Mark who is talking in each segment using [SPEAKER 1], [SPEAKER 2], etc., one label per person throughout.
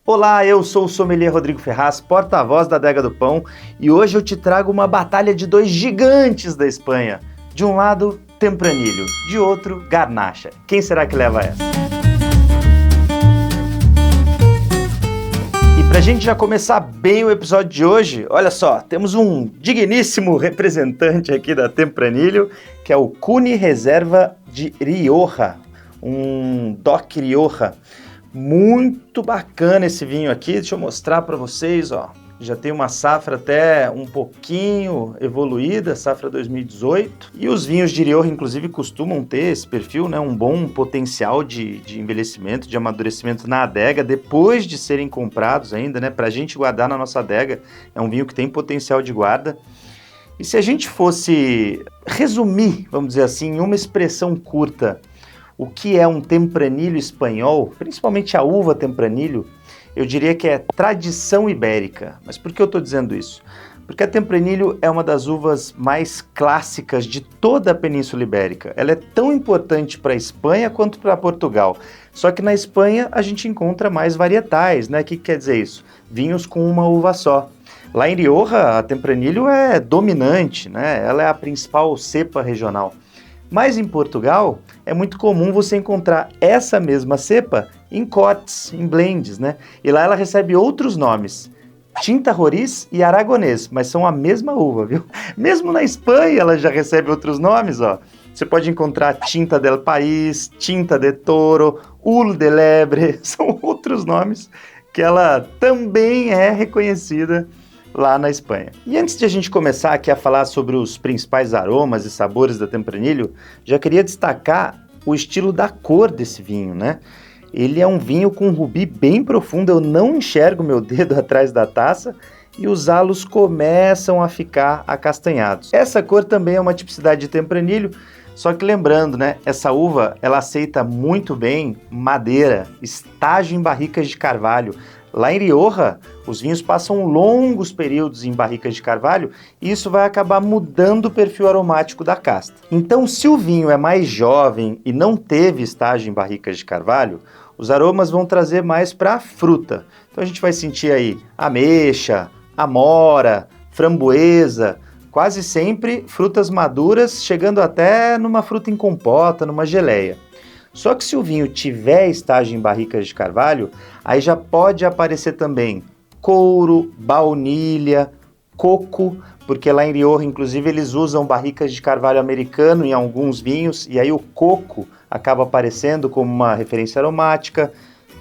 [SPEAKER 1] Olá, eu sou o sommelier Rodrigo Ferraz, porta-voz da Adega do Pão, e hoje eu te trago uma batalha de dois gigantes da Espanha. De um lado, Tempranillo, de outro, Garnacha. Quem será que leva essa? E pra gente já começar bem o episódio de hoje, olha só, temos um digníssimo representante aqui da Tempranillo, que é o Cuni Reserva de Rioja, um DOC Rioja. Muito bacana esse vinho aqui, deixa eu mostrar para vocês, ó. Já tem uma safra até um pouquinho evoluída, safra 2018. E os vinhos de Rioja, inclusive, costumam ter esse perfil, né? Um bom potencial de envelhecimento, de amadurecimento na adega, depois de serem comprados ainda, né? Para a gente guardar na nossa adega, é um vinho que tem potencial de guarda. E se a gente fosse resumir, vamos dizer assim, em uma expressão curta, o que é um Tempranillo espanhol, principalmente a uva Tempranillo, eu diria que é tradição ibérica. Mas por que eu estou dizendo isso? Porque a Tempranillo é uma das uvas mais clássicas de toda a Península Ibérica. Ela é tão importante para a Espanha quanto para Portugal. Só que na Espanha a gente encontra mais varietais, né? O que quer dizer isso? Vinhos com uma uva só. Lá em Rioja, a Tempranillo é dominante, né? Ela é a principal cepa regional. Mas em Portugal, é muito comum você encontrar essa mesma cepa em cortes, em blends, né? E lá ela recebe outros nomes, Tinta Roriz e Aragonês, mas são a mesma uva, viu? Mesmo na Espanha ela já recebe outros nomes, ó. Você pode encontrar Tinta del País, Tinta de Toro, Ul de Lebre, são outros nomes que ela também é reconhecida lá na Espanha. E antes de a gente começar aqui a falar sobre os principais aromas e sabores da Tempranillo, já queria destacar o estilo da cor desse vinho, né? Ele é um vinho com rubi bem profundo, eu não enxergo meu dedo atrás da taça e os halos começam a ficar acastanhados. Essa cor também é uma tipicidade de Tempranillo, só que lembrando, né, essa uva ela aceita muito bem madeira, estágio em barricas de carvalho. Lá em Rioja, os vinhos passam longos períodos em barricas de carvalho e isso vai acabar mudando o perfil aromático da casta. Então, se o vinho é mais jovem e não teve estágio em barricas de carvalho, os aromas vão trazer mais para a fruta. Então a gente vai sentir aí ameixa, amora, framboesa, quase sempre frutas maduras, chegando até numa fruta em compota, numa geleia. Só que se o vinho tiver estágio em barricas de carvalho, aí já pode aparecer também couro, baunilha, coco, porque lá em Rioja, inclusive, eles usam barricas de carvalho americano em alguns vinhos, e aí o coco acaba aparecendo como uma referência aromática.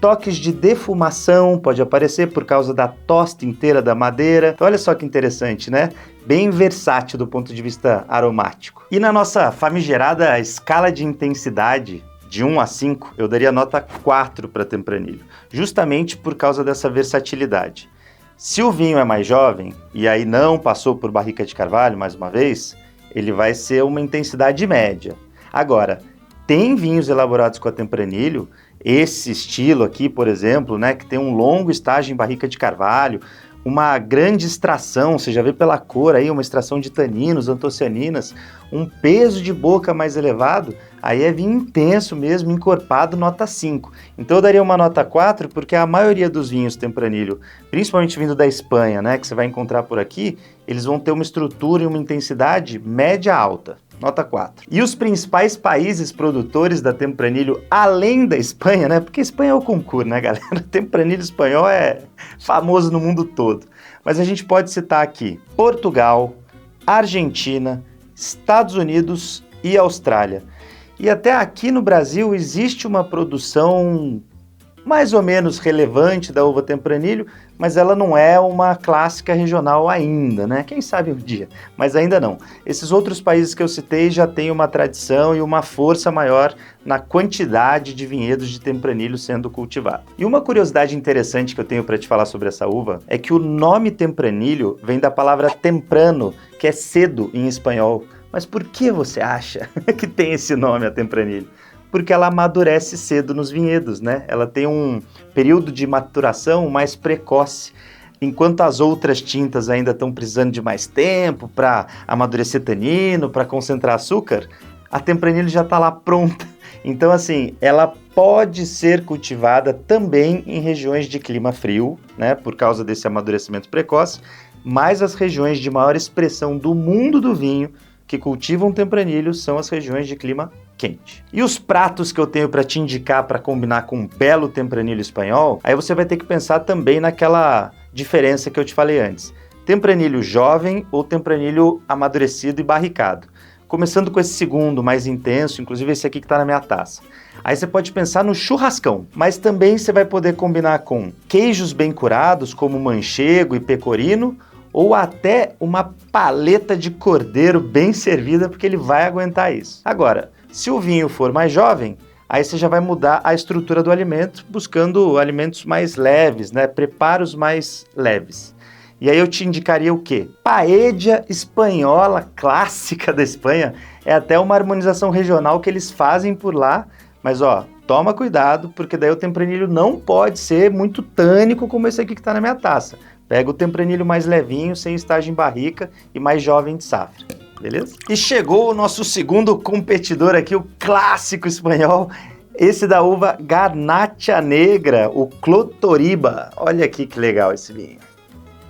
[SPEAKER 1] Toques de defumação pode aparecer por causa da tosta inteira da madeira. Então, olha só que interessante, né? Bem versátil do ponto de vista aromático. E na nossa famigerada escala de intensidade, de 1 a 5, eu daria nota 4 para Tempranillo, justamente por causa dessa versatilidade. Se o vinho é mais jovem, e aí não passou por barrica de carvalho, mais uma vez, ele vai ser uma intensidade média. Agora, tem vinhos elaborados com a Tempranillo, esse estilo aqui, por exemplo, né, que tem um longo estágio em barrica de carvalho, uma grande extração, você já vê pela cor aí, uma extração de taninos, antocianinas, um peso de boca mais elevado, aí é vinho intenso mesmo, encorpado, nota 5. Então eu daria uma nota 4 porque a maioria dos vinhos Tempranillo, principalmente vindo da Espanha, né, que você vai encontrar por aqui, eles vão ter uma estrutura e uma intensidade média-alta. Nota 4. E os principais países produtores da Tempranillo, além da Espanha, né? Porque a Espanha é o concurso, né, galera? Tempranillo espanhol é famoso no mundo todo. Mas a gente pode citar aqui Portugal, Argentina, Estados Unidos e Austrália. E até aqui no Brasil existe uma produção mais ou menos relevante da uva Tempranillo, mas ela não é uma clássica regional ainda, né? Quem sabe um dia, mas ainda não. Esses outros países que eu citei já têm uma tradição e uma força maior na quantidade de vinhedos de Tempranillo sendo cultivado. E uma curiosidade interessante que eu tenho para te falar sobre essa uva é que o nome Tempranillo vem da palavra temprano, que é cedo em espanhol. Mas por que você acha que tem esse nome, a Tempranillo? Porque ela amadurece cedo nos vinhedos, né? Ela tem um período de maturação mais precoce. Enquanto as outras tintas ainda estão precisando de mais tempo para amadurecer tanino, para concentrar açúcar, a Tempranillo já está lá pronta. Então, assim, ela pode ser cultivada também em regiões de clima frio, né, por causa desse amadurecimento precoce, mas as regiões de maior expressão do mundo do vinho que cultivam tempranilho são as regiões de clima quente. E os pratos que eu tenho para te indicar para combinar com um belo tempranilho espanhol, aí você vai ter que pensar também naquela diferença que eu te falei antes. Tempranilho jovem ou tempranilho amadurecido e barricado. Começando com esse segundo, mais intenso, inclusive esse aqui que está na minha taça. Aí você pode pensar no churrascão, mas também você vai poder combinar com queijos bem curados, como manchego e pecorino, ou até uma paleta de cordeiro bem servida, porque ele vai aguentar isso. Agora, se o vinho for mais jovem, aí você já vai mudar a estrutura do alimento, buscando alimentos mais leves, né? Preparos mais leves. E aí eu te indicaria o quê? Paella espanhola, clássica da Espanha. É até uma harmonização regional que eles fazem por lá. Mas ó, toma cuidado, porque daí o tempranilho não pode ser muito tânico como esse aqui que está na minha taça. Pega o tempranilho mais levinho, sem estágio em barrica e mais jovem de safra. Beleza? E chegou o nosso segundo competidor aqui, o clássico espanhol. Esse da uva Garnacha Negra, o Clotoriba. Olha aqui que legal esse vinho.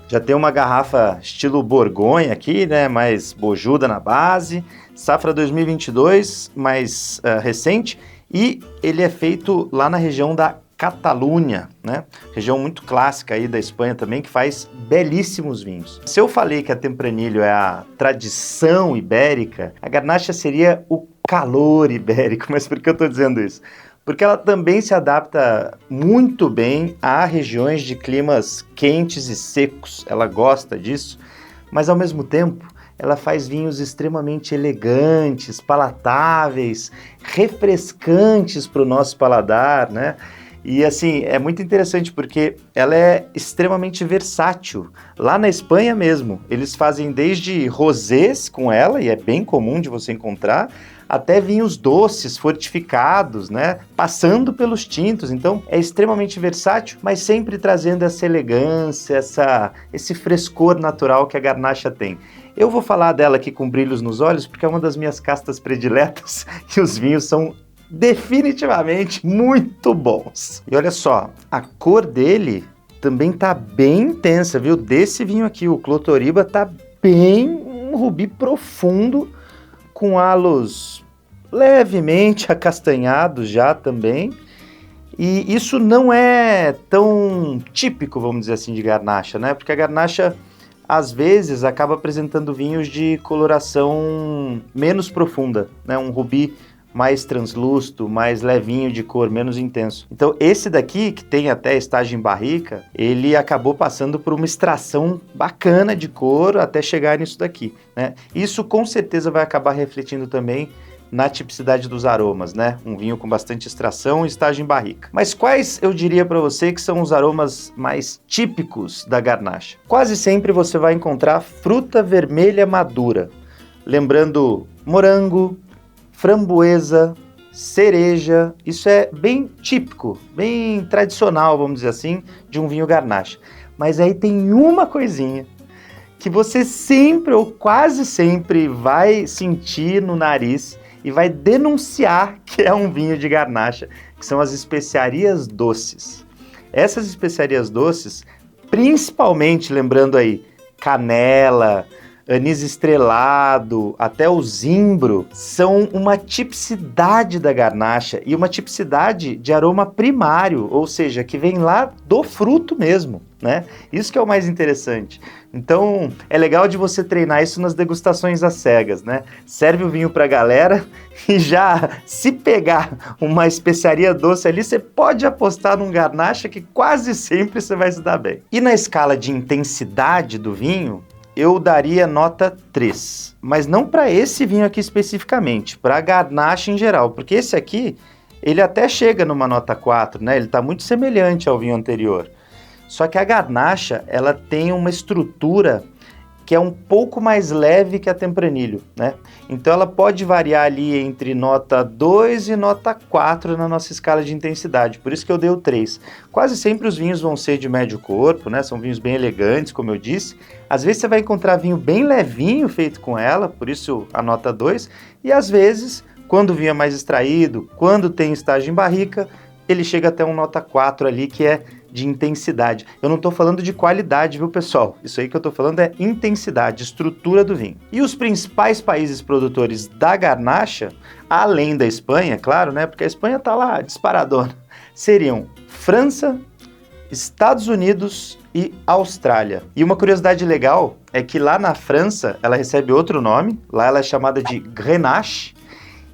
[SPEAKER 1] Já tem uma garrafa estilo Borgonha aqui, né, mais bojuda na base, safra 2022, mais recente, e ele é feito lá na região da Catalunha, né, região muito clássica aí da Espanha também, que faz belíssimos vinhos. Se eu falei que a Tempranillo é a tradição ibérica, a Garnacha seria o calor ibérico, mas por que eu estou dizendo isso? Porque ela também se adapta muito bem a regiões de climas quentes e secos. Ela gosta disso, mas ao mesmo tempo ela faz vinhos extremamente elegantes, palatáveis, refrescantes para o nosso paladar, né? E assim, é muito interessante porque ela é extremamente versátil. Lá na Espanha mesmo, eles fazem desde rosés com ela, e é bem comum de você encontrar, até vinhos doces, fortificados, né? Passando pelos tintos. Então, é extremamente versátil, mas sempre trazendo essa elegância, esse frescor natural que a Garnacha tem. Eu vou falar dela aqui com brilhos nos olhos, porque é uma das minhas castas prediletas e os vinhos são definitivamente muito bons. E olha só, a cor dele também tá bem intensa, viu? Desse vinho aqui, o Clotoriba, tá bem um rubi profundo, com halos levemente acastanhados já também. E isso não é tão típico, vamos dizer assim, de Garnacha, né? Porque a Garnacha, às vezes, acaba apresentando vinhos de coloração menos profunda, né? Um rubi mais translúcido, mais levinho de cor, menos intenso. Então esse daqui, que tem até estágio em barrica, ele acabou passando por uma extração bacana de cor até chegar nisso daqui, né? Isso com certeza vai acabar refletindo também na tipicidade dos aromas, né? Um vinho com bastante extração e estágio em barrica. Mas quais eu diria para você que são os aromas mais típicos da Garnacha? Quase sempre você vai encontrar fruta vermelha madura, lembrando morango, framboesa, cereja. Isso é bem típico, bem tradicional, vamos dizer assim, de um vinho Garnacha. Mas aí tem uma coisinha que você sempre ou quase sempre vai sentir no nariz e vai denunciar que é um vinho de Garnacha, que são as especiarias doces. Essas especiarias doces, principalmente lembrando aí canela, anis estrelado, até o zimbro, são uma tipicidade da Garnacha e uma tipicidade de aroma primário, ou seja, que vem lá do fruto mesmo, né? Isso que é o mais interessante. Então, é legal de você treinar isso nas degustações às cegas, né? Serve o vinho pra galera e já, se pegar uma especiaria doce ali, você pode apostar num Garnacha que quase sempre você vai se dar bem. E na escala de intensidade do vinho, eu daria nota 3, mas não para esse vinho aqui especificamente, para a Garnacha em geral, porque esse aqui, ele até chega numa nota 4, né? Ele está muito semelhante ao vinho anterior. Só que a Garnacha, ela tem uma estrutura que é um pouco mais leve que a Tempranillo, né? Então ela pode variar ali entre nota 2 e nota 4 na nossa escala de intensidade, por isso que eu dei o 3. Quase sempre os vinhos vão ser de médio corpo, né? São vinhos bem elegantes, como eu disse. Às vezes você vai encontrar vinho bem levinho feito com ela, por isso a nota 2, e às vezes Quando o vinho é mais extraído, quando tem estágio em barrica, ele chega até um nota 4 ali, que é de intensidade. Eu não estou falando de qualidade, viu, pessoal? Isso aí que eu estou falando é intensidade, estrutura do vinho. E os principais países produtores da garnacha, além da Espanha, claro, né? Porque a Espanha está lá disparadona, seriam França, Estados Unidos e Austrália. E uma curiosidade legal é que lá na França ela recebe outro nome, lá ela é chamada de Grenache,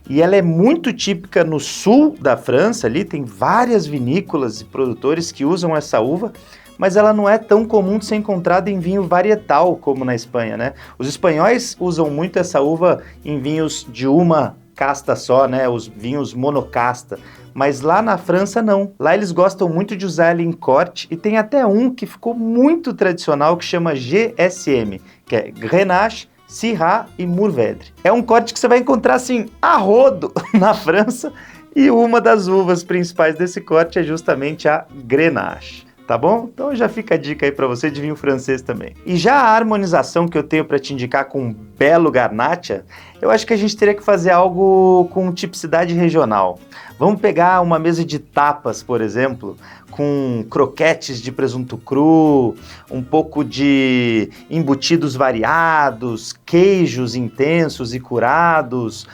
[SPEAKER 1] e ela é muito típica no sul da França, ali tem várias vinícolas e produtores que usam essa uva, mas ela não é tão comum de ser encontrada em vinho varietal como na Espanha, né? Os espanhóis usam muito essa uva em vinhos de uma casta só, né? Os vinhos monocasta. Mas lá na França não. Lá eles gostam muito de usar ela em corte e tem até um que ficou muito tradicional que chama GSM, que é Grenache, Syrah e Mourvèdre. É um corte que você vai encontrar assim a rodo na França e uma das uvas principais desse corte é justamente a Grenache. Tá bom? Então já fica a dica aí para você de vinho francês também. E já a harmonização que eu tenho para te indicar com um belo Garnacha, eu acho que a gente teria que fazer algo com tipicidade regional. Vamos pegar uma mesa de tapas, por exemplo, com croquetes de presunto cru, um pouco de embutidos variados, queijos intensos e curados,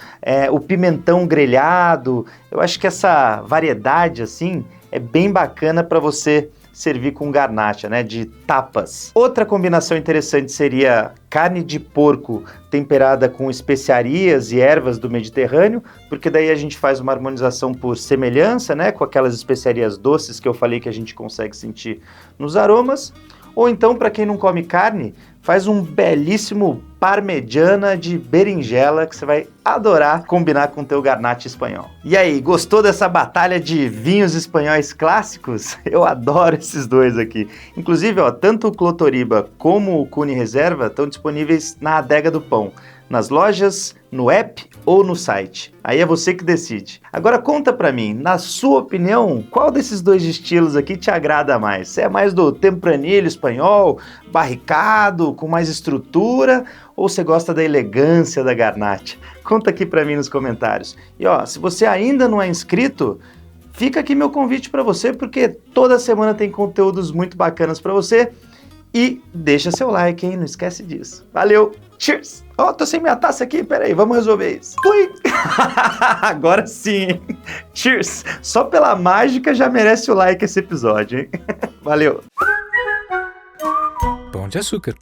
[SPEAKER 1] o pimentão grelhado. Eu acho que essa variedade assim é bem bacana para você servir com garnacha, né, de tapas. Outra combinação interessante seria carne de porco temperada com especiarias e ervas do Mediterrâneo, porque daí a gente faz uma harmonização por semelhança, né, com aquelas especiarias doces que eu falei que a gente consegue sentir nos aromas. Ou então, para quem não come carne, faz um belíssimo parmegiana de berinjela que você vai adorar combinar com o teu garnacha espanhol. E aí, gostou dessa batalha de vinhos espanhóis clássicos? Eu adoro esses dois aqui. Inclusive, ó, tanto o Clotoriba como o Cuni Reserva estão disponíveis na Adega do Pão, nas lojas, no app ou no site. Aí é você que decide. Agora conta pra mim, na sua opinião, qual desses dois estilos aqui te agrada mais? Você é mais do tempranillo espanhol, barricado, com mais estrutura, ou você gosta da elegância da garnacha? Conta aqui pra mim nos comentários. E ó, se você ainda não é inscrito, fica aqui meu convite pra você, porque toda semana tem conteúdos muito bacanas pra você. E deixa seu like, hein? Não esquece disso. Valeu! Cheers! Ó, tô sem minha taça aqui, peraí, vamos resolver isso. Ui! Agora sim! Cheers! Só pela mágica já merece o like esse episódio, hein? Valeu!
[SPEAKER 2] Pão de açúcar.